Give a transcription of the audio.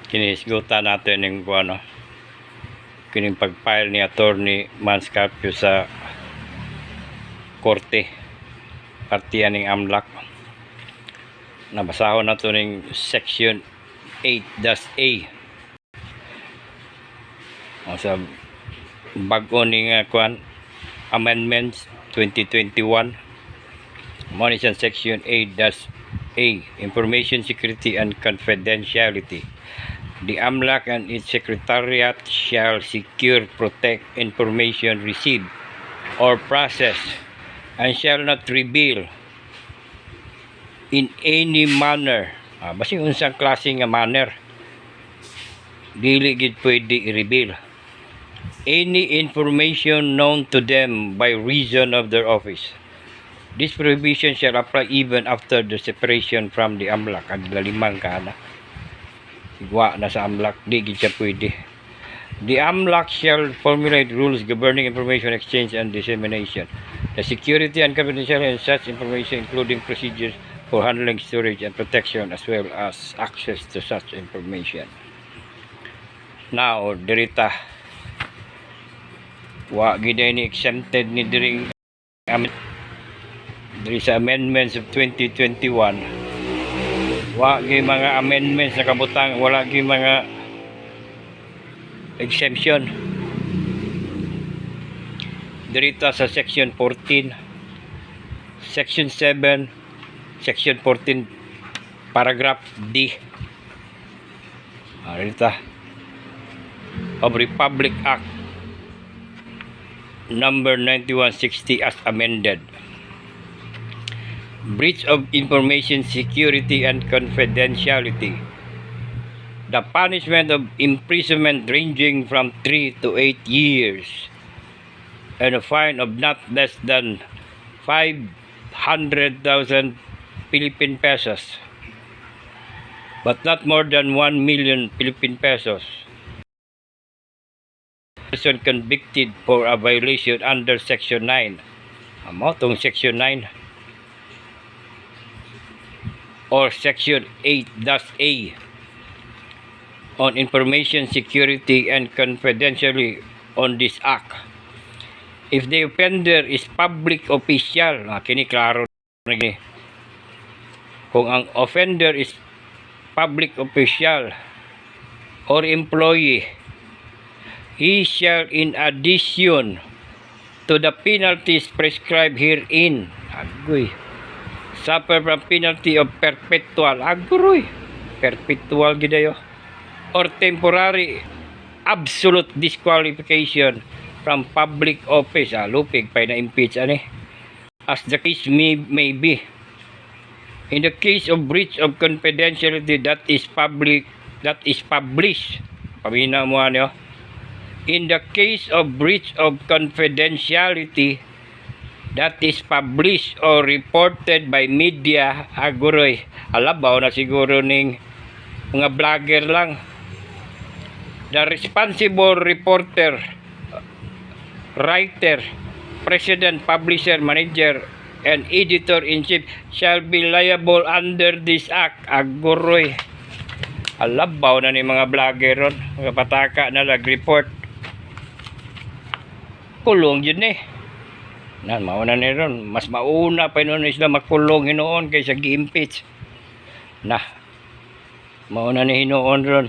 kinisgutan natin yung ano, kining pag-file ni Attorney Manscarpio sa korte partiyan ng AMLAC. Nabasahon na to ng section 8-A sa bago ning amendments 2021 mo ni section 8-A, information security and confidentiality. The AMLAC and its secretariat shall secure, protect information received or processed and shall not reveal in any manner, basi unsang klase nga manner, dili gid pwede i-reveal any information known to them by reason of their office. This prohibition shall apply even after the separation from the AMLAC. Ang lalimang ka na igwa na sa AMLAC, di gid siya pwede. The AMLAC shall formulate rules governing information exchange and dissemination, the security and confidentiality of such information, including procedures for handling, storage, and protection, as well as access to such information. Now, dirita wa gid ni exempted ni diri sa amendments of 2021. Wa gid mga amendments na kabutang, wala gid mga exemption. Dirita sa section 14, section 7, section 14, paragraph D. Dirita of Republic Act number 9160 as amended. Breach of information security and confidentiality. The punishment of imprisonment ranging from 3 to 8 years and a fine of not less than 500,000 Philippine pesos but not more than 1 million Philippine pesos. Person convicted for a violation under section 9, tong section 9 or section 8-A on information security and confidentiality on this act. If the offender is public official, kini klaro ni, kung ang offender is public official or employee, he shall, in addition to the penalties prescribed herein, suffer from penalty of perpetual, perpetual gidayo, or temporary absolute disqualification from public office. Lupig pa na impeach as the case may be. In the case of breach of confidentiality that is published, pamina mo in the case of breach of confidentiality that is published or reported by media, alabaw na siguro ning mga vlogger lang. The responsible reporter, writer, president, publisher, manager, and editor-in-chief shall be liable under this act. Alabaw na ni mga vlogger ron, mga pataka na nag-report. Kulong yun mauna ni ron, mas mauna pa noon sila makulong hinoon kaysa gi-impeach. Mauna ni hinoon ron.